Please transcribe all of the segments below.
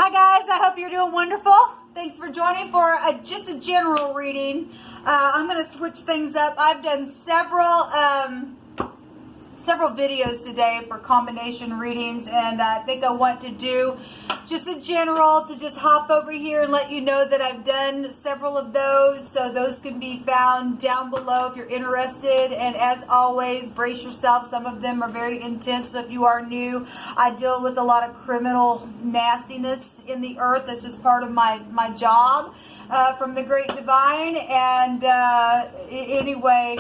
Hi guys, I hope you're doing wonderful. Thanks for joining for just a general reading. I'm going to switch things up. I've done several videos today for combination readings, and I think I want to do just a general to just hop over here and let you know that I've done several of those, so those can be found down below if you're interested. And as always, brace yourself. Some of them are very intense, so if you are new, I deal with a lot of criminal nastiness in the earth. That's just part of my job from the Great Divine. And anyway,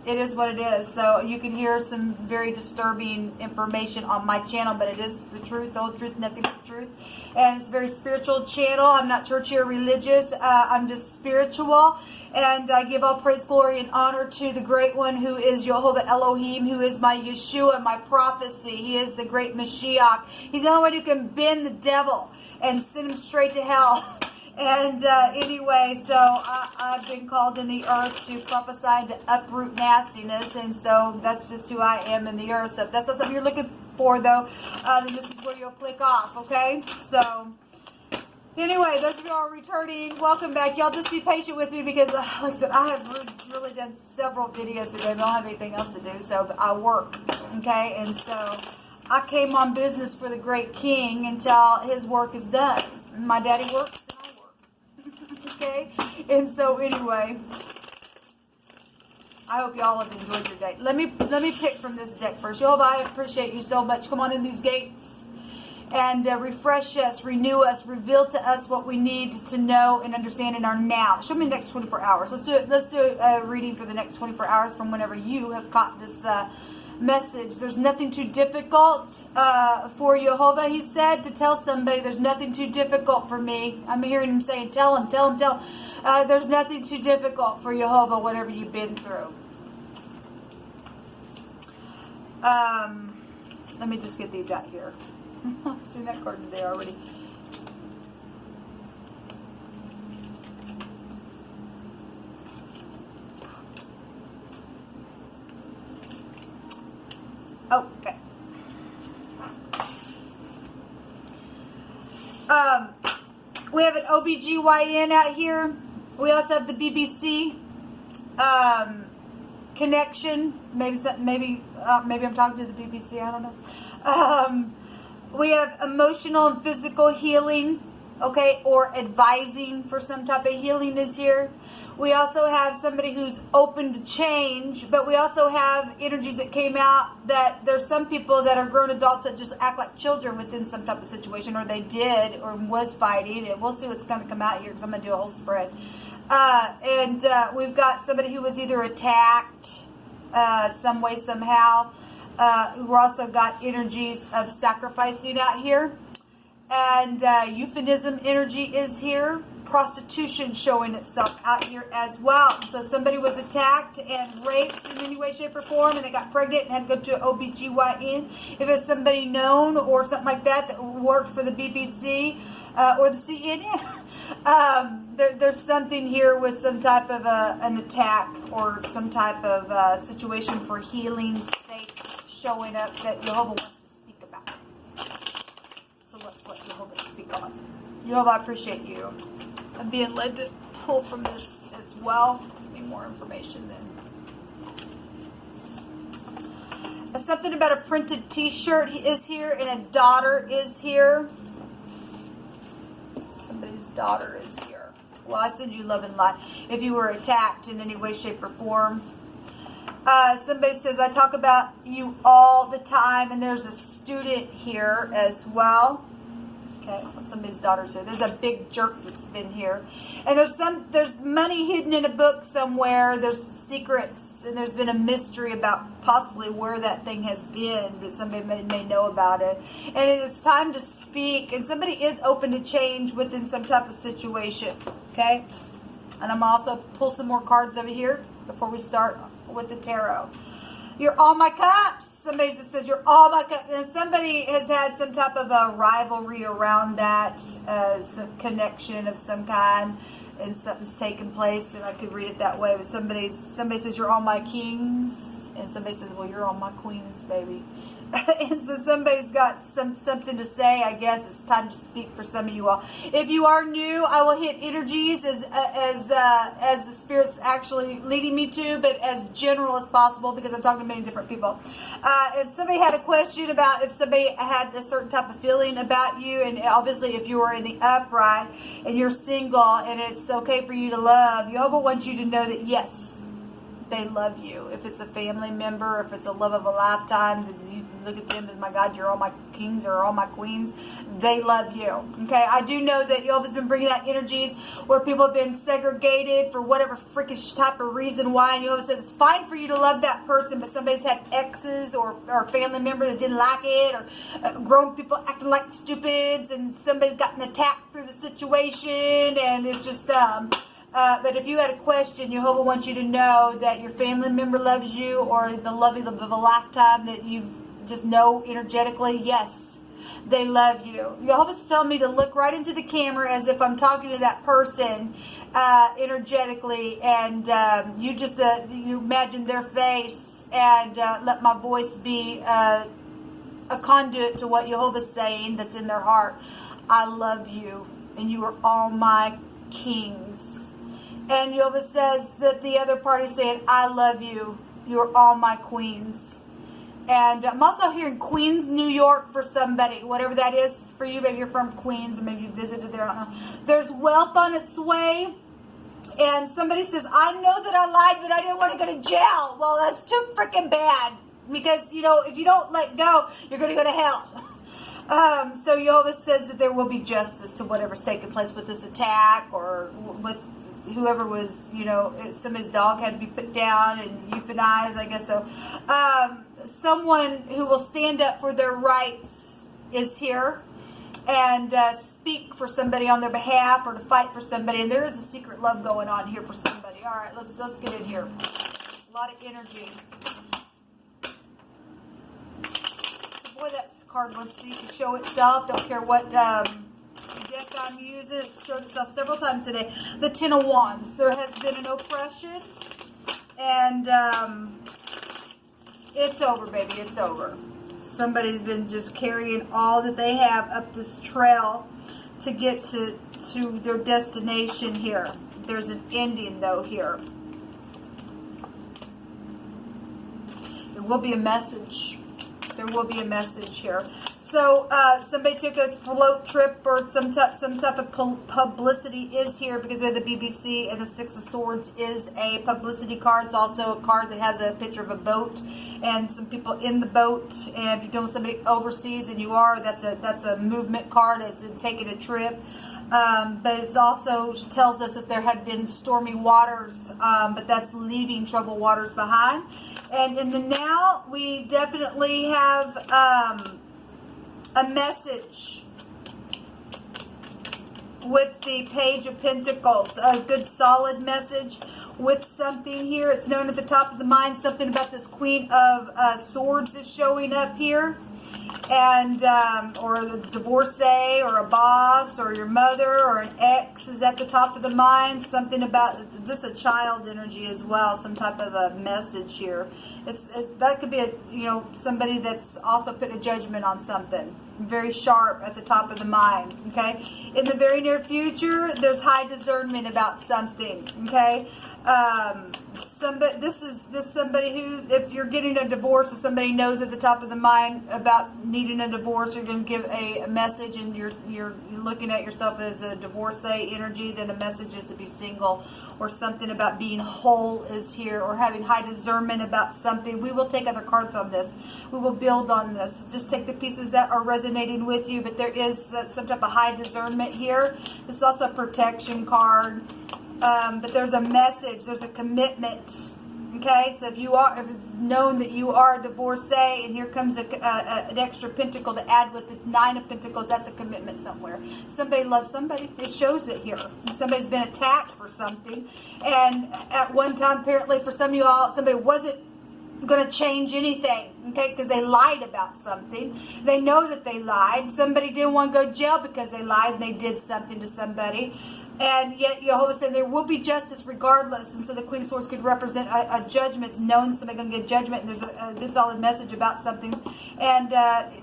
it is what it is. So you can hear some very disturbing information on my channel, but it is the truth, the whole truth, nothing but the truth. And it's a very spiritual channel. I'm not churchy or religious. I'm just spiritual. And I give all praise, glory, and honor to the great one who is Jehovah Elohim, who is my Yeshua, my prophecy. He is the great Mashiach. He's the only one who can bend the devil and send him straight to hell. And anyway, so I've been called in the earth to prophesy to uproot nastiness, and so that's just who I am in the earth. So if that's not something you're looking for, though, then this is where you'll click off, okay? So anyway, those of you who are returning, welcome back. Y'all just be patient with me because, like I said, I have really done several videos today. I don't have anything else to do, so I work, okay? And so I came on business for the great king until his work is done. My daddy works. Okay, and so anyway, I hope y'all have enjoyed your day. Let me pick from this deck first. Jehovah, I appreciate you so much. Come on in these gates and refresh us, renew us, reveal to us what we need to know and understand in our now. Show me the next 24 hours. Let's do a reading for the next 24 hours from whenever you have caught this message. There's nothing too difficult for Jehovah, he said, to tell somebody there's nothing too difficult for me. I'm hearing him saying, tell him. There's nothing too difficult for Jehovah, whatever you've been through. Let me just get these out here. I've seen that card today already. Okay. We have an OBGYN out here. We also have the BBC connection. Maybe I'm talking to the BBC. I don't know. We have emotional and physical healing, okay, or advising for some type of healing is here. We also have somebody who's open to change, but we also have energies that came out that there's some people that are grown adults that just act like children within some type of situation, or they did, or was fighting, and we'll see what's going to come out here because I'm going to do a whole spread. We've got somebody who was either attacked some way, somehow. We've also got energies of sacrificing out here. And euphemism energy is here. Prostitution showing itself out here as well. So somebody was attacked and raped in any way, shape, or form, and they got pregnant and had to go to OBGYN. If it's somebody known or something like that worked for the BBC or the CNN, there's something here with some type of an attack or some type of situation for healing's sake showing up that Jehovah wants to speak about. So let's let Jehovah speak on. Jehovah, I appreciate you. I'm being led to pull from this as well. Give me more information then. Something about a printed t-shirt is here and a daughter is here. Somebody's daughter is here. Well, I send you love and light. If you were attacked in any way, shape, or form. Somebody says, I talk about you all the time, and there's a student here as well. Okay, well, somebody's daughter's here. There's a big jerk that's been here. And there's money hidden in a book somewhere. There's secrets, and there's been a mystery about possibly where that thing has been, but somebody may know about it. And it is time to speak, and somebody is open to change within some type of situation. Okay? And I'm also pull some more cards over here before we start with the tarot. You're all my cups. Somebody just says you're all my cups. And somebody has had some type of a rivalry around that, some connection of some kind, and something's taken place, and I could read it that way. But somebody says you're all my kings, and somebody says, well, you're all my queens, baby. And so somebody's got something to say. I guess it's time to speak for some of you all. If you are new, I will hit energies as the Spirit's actually leading me to, but as general as possible because I'm talking to many different people. If somebody had a question about if somebody had a certain type of feeling about you, and obviously if you are in the upright and you're single and it's okay for you to love, Jehovah wants you to know that yes, they love you. If it's a family member, if it's a love of a lifetime, you look at them as, my God, you're all my kings or all my queens. They love you. Okay, I do know that Jehovah's been bringing out energies where people have been segregated for whatever freakish type of reason why. And Jehovah says it's fine for you to love that person, but somebody's had exes or a family member that didn't like it, or grown people acting like stupids, and somebody gotten attacked through the situation, and it's just but if you had a question, Jehovah wants you to know that your family member loves you, or the love of a lifetime that you just know energetically, yes, they love you. Jehovah's telling me to look right into the camera as if I'm talking to that person energetically, and you just you imagine their face and let my voice be a conduit to what Jehovah's saying that's in their heart. I love you, and you are all my kings. And Jehovah says that the other party saying, I love you. You're all my queens. And I'm also hearing Queens, New York for somebody. Whatever that is for you. Maybe you're from Queens, or maybe you visited there. I don't know. There's wealth on its way. And somebody says, I know that I lied, but I didn't want to go to jail. Well, that's too freaking bad. Because, you know, if you don't let go, you're going to go to hell. So Jehovah says that there will be justice to whatever's taking place with this attack, or with whoever was, you know, somebody's dog had to be put down and euthanized, I guess so. Someone who will stand up for their rights is here and speak for somebody on their behalf, or to fight for somebody. And there is a secret love going on here for somebody. All right, let's get in here. A lot of energy. Boy, that card wants to show itself. Don't care what deck I'm using. It's showed itself several times today. The Ten of Wands. There has been an oppression, and it's over, baby. It's over. Somebody's been just carrying all that they have up this trail to get to their destination here. There's an ending, though, here. There will be a message. There will be a message here. So somebody took a float trip, or some type of publicity is here, because we have the BBC, and the Six of Swords is a publicity card. It's also a card that has a picture of a boat and some people in the boat. And if you're dealing with somebody overseas, and you are, that's a movement card, as in taking a trip. But it also tells us that there had been stormy waters, but that's leaving troubled waters behind. And in the now, we definitely have a message with the Page of Pentacles, a good solid message with something here. It's known at the top of the mind. Something about this Queen of Swords is showing up here. And or the divorcee, or a boss, or your mother, or an ex is at the top of the mind. Something about this, a child energy as well. Some type of a message here. That could be somebody that's also put a judgment on something. Very sharp at the top of the mind. Okay. In the very near future, there's high discernment about something. Okay. This is somebody who, if you're getting a divorce, or somebody knows at the top of the mind about needing a divorce, you're going to give a message, and you're looking at yourself as a divorcee energy, then a message is to be single, or something about being whole is here, or having high discernment about something. We will take other cards on this. We will build on this. Just take the pieces that are resonating with you, but there is some type of high discernment here. This is also a protection card. But there's a message, there's a commitment. Okay, so if it's known that you are a divorcee, and here comes an extra pentacle to add with the Nine of Pentacles, that's a commitment somewhere. Somebody loves somebody. It shows it here. Somebody's been attacked for something, and at one time, apparently, for some of you all, somebody wasn't going to change anything, okay, because they lied about something. They know that they lied. Somebody didn't want to go to jail because they lied and they did something to somebody. And yet Jehovah said there will be justice regardless. And so the Queen of Swords could represent a judgment. It's known somebody's going to get judgment, and there's a good solid message about something. And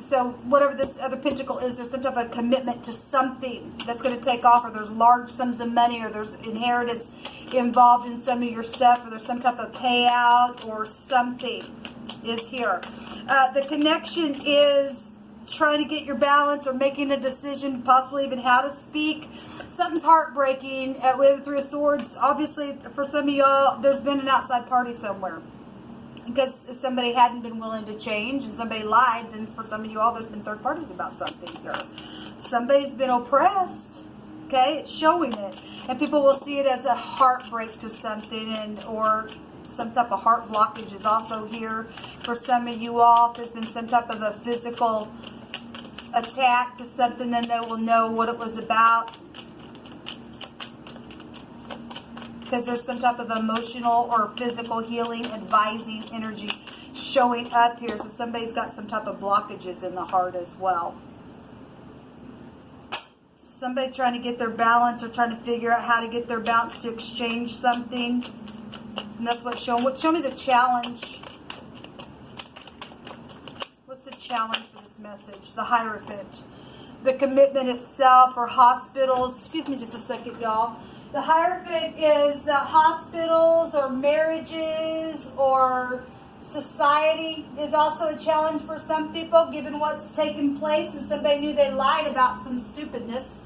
so whatever this other pentacle is, there's some type of commitment to something that's going to take off, or there's large sums of money, or there's inheritance involved in some of your stuff, or there's some type of payout or something is here. The connection is trying to get your balance or making a decision, possibly even how to speak. Something's heartbreaking with the Three of Swords. Obviously, for some of y'all, there's been an outside party somewhere. Because if somebody hadn't been willing to change and somebody lied, then for some of you all, there's been third parties about something here. Somebody's been oppressed. Okay? It's showing it. And people will see it as a heartbreak to something, and or some type of heart blockage is also here. For some of you all, if there's been some type of a physical attack to something, then they will know what it was about. Because there's some type of emotional or physical healing, advising energy showing up here. So somebody's got some type of blockages in the heart as well. Somebody trying to get their balance or trying to figure out how to get their balance to exchange something. And that's what's showing. Show me the challenge. What's the challenge for this message? The Hierophant. The commitment itself, or hospitals. Excuse me just a second, y'all. The Hierophant is hospitals or marriages or society is also a challenge for some people, given what's taken place, and somebody knew they lied about some stupidness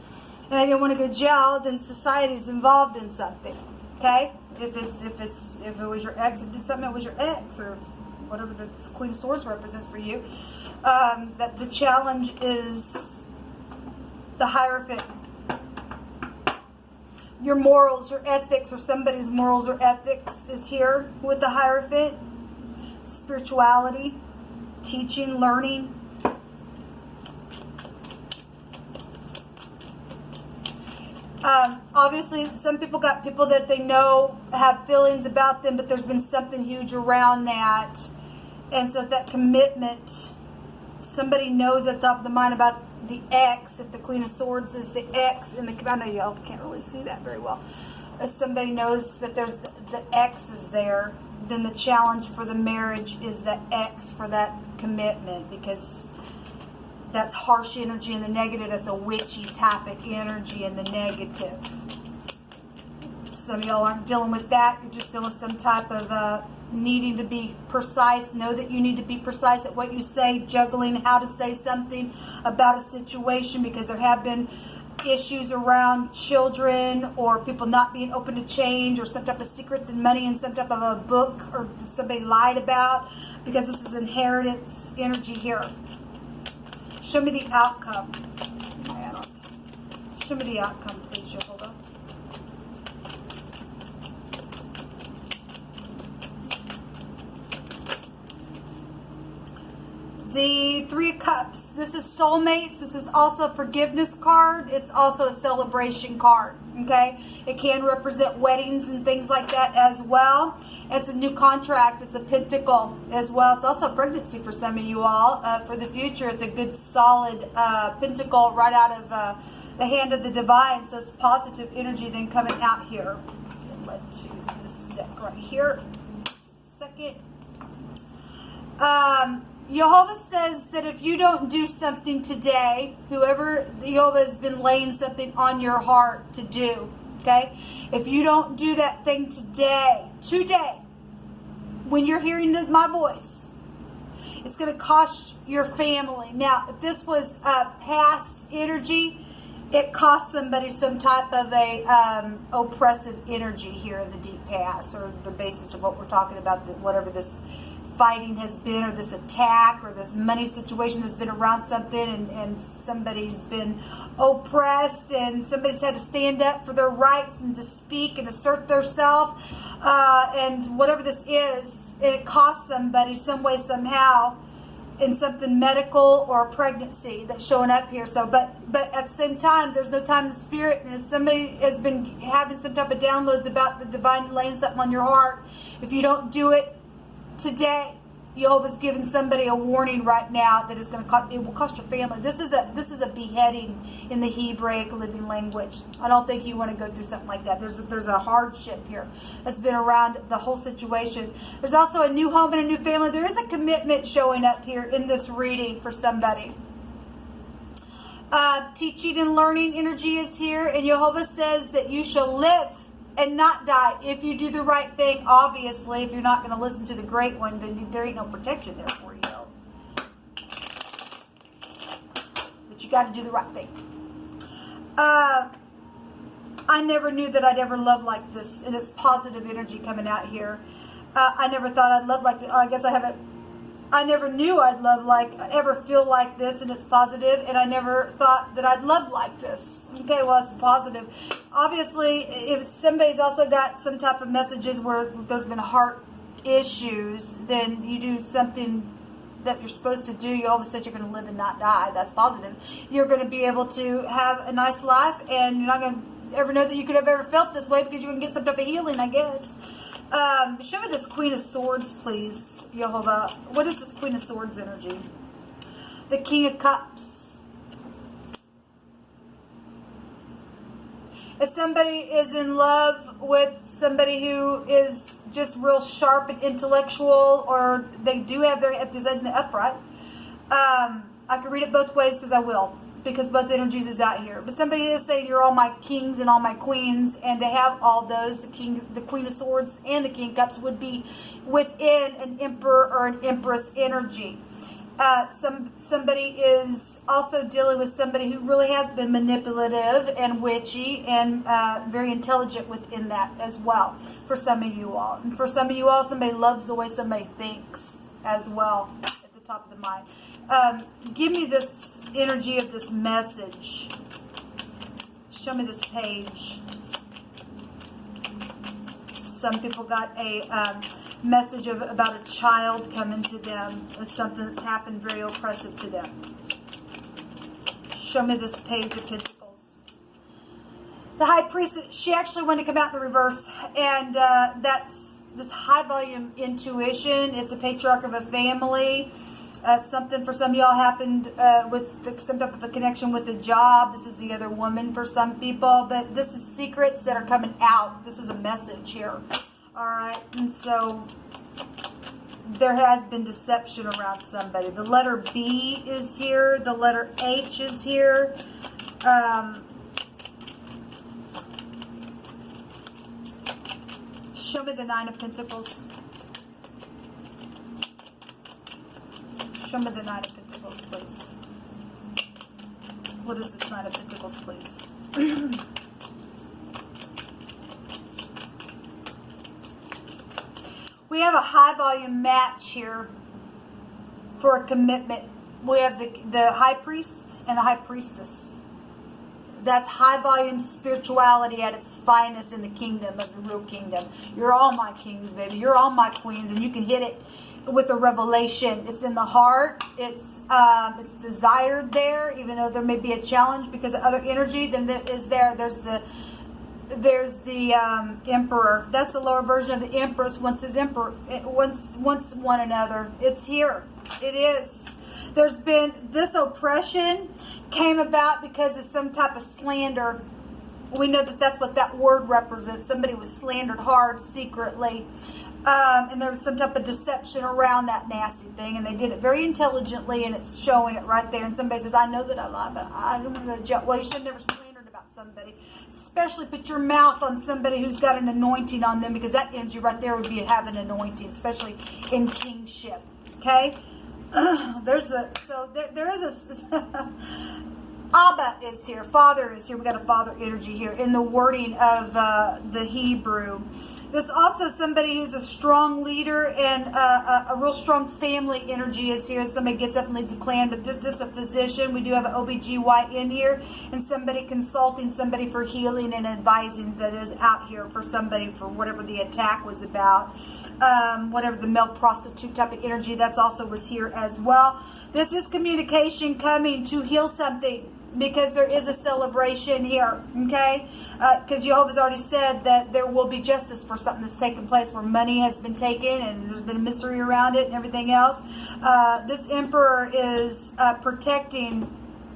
and they didn't want to go to jail, then society is involved in something. Okay? If it was your ex, it did something, it was your ex, or whatever the Queen of Swords represents for you. That the challenge is the Hierophant. Your morals, your ethics, or somebody's morals or ethics is here with the Hierophant. Spirituality, teaching, learning. Obviously, some people got people that they know have feelings about them, but there's been something huge around that. And so that commitment, somebody knows at the top of the mind about the X. If the Queen of Swords is the X in the, I know y'all can't really see that very well. If somebody knows that there's the X is there, then the challenge for the marriage is the X for that commitment, because that's harsh energy in the negative. That's a witchy type of energy in the negative. Some of y'all aren't dealing with that. You're just dealing with some type of needing to be precise. Know that you need to be precise at what you say, juggling how to say something about a situation, because there have been issues around children or people not being open to change, or some type of secrets and money in some type of a book or somebody lied about, because this is inheritance energy here. Show me the outcome. Show me the outcome, please, Jehovah. The Three of Cups. This is soulmates. This is also a forgiveness card. It's also a celebration card. Okay? It can represent weddings and things like that as well. It's a new contract. It's a pentacle as well. It's also a pregnancy for some of you all. For the future, it's a good solid pentacle right out of the hand of the divine. So it's positive energy then coming out here. Get led to this deck right here. Just a second. Jehovah says that if you don't do something today, whoever Jehovah has been laying something on your heart to do, okay? If you don't do that thing today, when you're hearing my voice, it's going to cost your family. Now, if this was past energy, it costs somebody some type of a oppressive energy here in the deep past, or the basis of what we're talking about, whatever this fighting has been, or this attack, or this money situation that's been around something, and somebody's been oppressed, and somebody's had to stand up for their rights and to speak and assert themselves, and whatever this is, it costs somebody some way, somehow, in something medical or pregnancy that's showing up here. So, but at the same time, there's no time in the spirit, and if somebody has been having some type of downloads about the divine laying something on your heart, if you don't do it today, Jehovah's giving somebody a warning right now that is going to cost, it will cost your family. This is a beheading in the Hebraic living language. I don't think you want to go through something like that. There's a hardship here that's been around the whole situation. There's also a new home and a new family. There is a commitment showing up here in this reading for somebody. Teaching and learning energy is here, and Jehovah says that you shall live and not die if you do the right thing. Obviously, if you're not going to listen to the great one, then there ain't no protection there for you. But you got to do the right thing. I never knew that I'd ever love like this, and it's positive energy coming out here. I never thought I'd love like this. I guess I haven't. I never knew I'd love like, ever feel like this, and it's positive, and I never thought that I'd love like this. Okay, well, it's positive. Obviously, if somebody's also got some type of messages where there's been heart issues, then you do something that you're supposed to do. You always said you're going to live and not die. That's positive. You're going to be able to have a nice life, and you're not going to ever know that you could have ever felt this way because you're going to get some type of healing, I guess. Show me this Queen of Swords, please, Jehovah. What is this Queen of Swords energy? The King of Cups. If somebody is in love with somebody who is just real sharp and intellectual, or they do have their head in the upright, I can read it both ways because I will. Because both energies is out here. But somebody is saying you're all my kings and all my queens, and to have all those, the Queen of Swords and the King of Cups would be within an emperor or an empress energy. Somebody is also dealing with somebody who really has been manipulative and witchy and very intelligent within that as well. For some of you all, and for some of you all, somebody loves the way somebody thinks as well at the top of the mind. Give me this energy of this message. Show me this page. Some people got a message about a child coming to them. It's something that's happened very oppressive to them. Show me this Page of Pentacles. The High Priestess, she actually wanted to come out in the reverse, and that's this high volume intuition. It's a patriarch of a family. Something for some of y'all happened with some type of a connection with a job. This is the other woman for some people. But this is secrets that are coming out. This is a message here. All right. And so there has been deception around somebody. The letter B is here. The letter H is here. Show me the Nine of Pentacles. Show me the Nine of Pentacles, please. What is this Nine of Pentacles, please? We have a high volume match here for a commitment. We have the High Priest and the High Priestess. That's high volume spirituality at its finest in the kingdom of the real kingdom. You're all my kings, baby. You're all my queens, and you can hit it with a revelation. It's in the heart. It's desired there, even though there may be a challenge because of other energy. Then it is there. There's the emperor. That's the lower version of the empress. Wants his emperor. Wants one another. It's here. It is. There's been this oppression came about because of some type of slander. We know that that's what that word represents. Somebody was slandered hard secretly. And there was some type of deception around that nasty thing, and they did it very intelligently, and it's showing it right there. And somebody says, I know that I lie, but I don't want to go to jail. Well, you should have never slandered about somebody. Especially put your mouth on somebody who's got an anointing on them, because that energy right there would be having an anointing, especially in kingship. Okay? There is a Abba is here. Father is here. We got a father energy here in the wording of the Hebrew. There's also somebody who's a strong leader, and a real strong family energy is here. Somebody gets up and leads a clan, but this is a physician. We do have an OBGYN here, and somebody consulting somebody for healing and advising that is out here for somebody for whatever the attack was about. Whatever the male prostitute type of energy, that's also was here as well. This is communication coming to heal something. because there is a celebration here, okay? Because Jehovah's already said that there will be justice for something that's taken place where money has been taken and there's been a mystery around it and everything else. This Emperor is protecting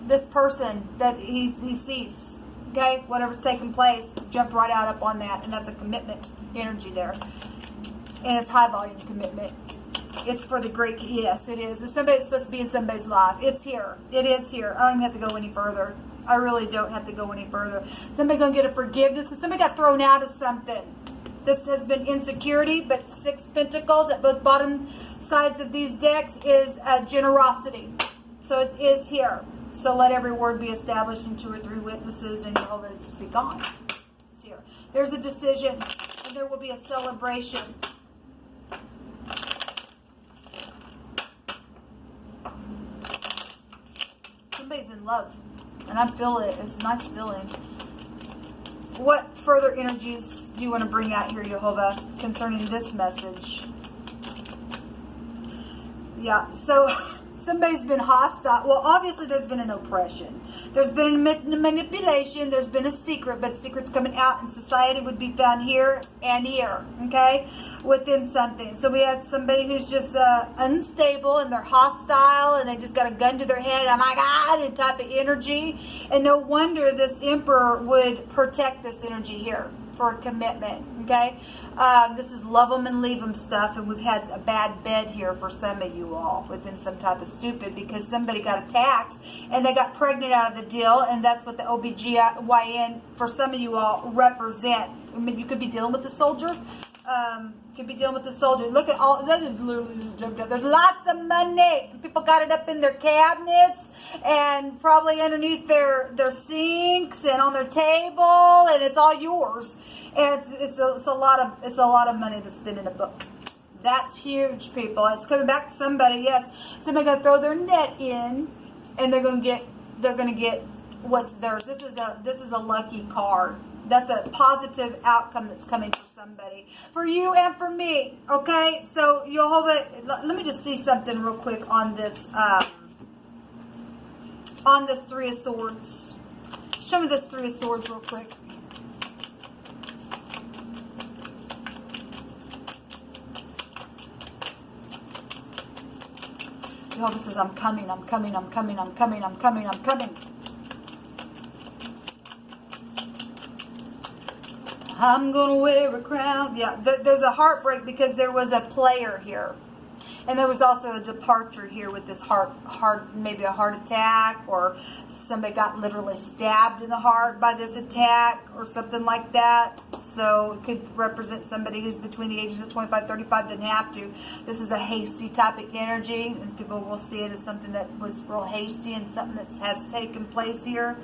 this person that he sees, okay? Whatever's taking place, jump right out up on that, and that's a commitment energy there. And it's high volume commitment. It's for the great, yes, it is. If somebody's supposed to be in somebody's life, it's here. It is here. I don't even have to go any further. I really don't have to go any further. Somebody gonna get a forgiveness because somebody got thrown out of something. This has been insecurity, but 6 Pentacles at both bottom sides of these decks is generosity. So it is here. So let every word be established in 2 or 3 witnesses, and Jehovah speak on. It's here. There's a decision, and there will be a celebration. Somebody's in love, and I feel it. It's a nice feeling. What further energies do you want to bring out here, Jehovah, concerning this message? Yeah, so somebody's been hostile. Well, obviously there's been an oppression. There's been a manipulation. There's been a secret, but secrets coming out in society would be found here and here, okay, within something. So we had somebody who's just unstable, and they're hostile, and they just got a gun to their head. Oh my God, and type of energy. And no wonder this Emperor would protect this energy here for a commitment, okay? This is love them and leave them stuff, and we've had a bad bed here for some of you all within some type of stupid, because somebody got attacked and they got pregnant out of the deal, and that's what the OBGYN for some of you all represent. I mean, you could be dealing with the soldier. Could be dealing with the soldier. Look at all that is literally jumped up. There's lots of money. People got it up in their cabinets and probably underneath their sinks and on their table, and it's all yours. And it's a lot of money that's been in a book. That's huge, people. It's coming back to somebody. Yes, somebody's gonna throw their net in, and they're gonna get what's theirs. This is a lucky card. That's a positive outcome that's coming for somebody, for you and for me. Okay, so Jehovah, let me just see something real quick on this 3 of Swords. Show me this 3 of Swords real quick. Jehovah says, I'm coming, I'm coming, I'm coming, I'm coming, I'm coming, I'm coming. I'm gonna wear a crown. Yeah, there's a heartbreak because there was a player here. And there was also a departure here with this maybe a heart attack, or somebody got literally stabbed in the heart by this attack or something like that. So it could represent somebody who's between the ages of 25, 35, doesn't have to. This is a hasty type of energy, and people will see it as something that was real hasty and something that has taken place here.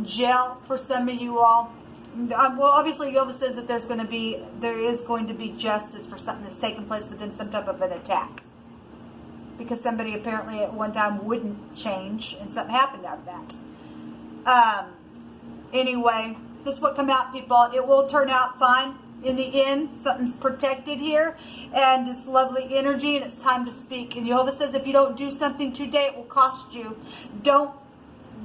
Jail for some of you all. Well, obviously, Jehovah says that there is going to be justice for something that's taken place within some type of an attack. Because somebody apparently at one time wouldn't change, and something happened out of that. Anyway, this is what come out, people. It will turn out fine in the end. Something's protected here, and it's lovely energy, and it's time to speak. And Jehovah says if you don't do something today, it will cost you. Don't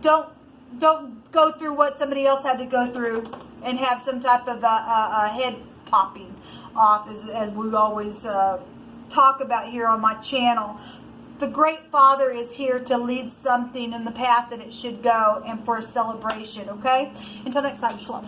go through what somebody else had to go through and have some type of a head popping off, as we always talk about here on my channel. The Great Father is here to lead something in the path that it should go, and for a celebration, okay? Until next time, shalom.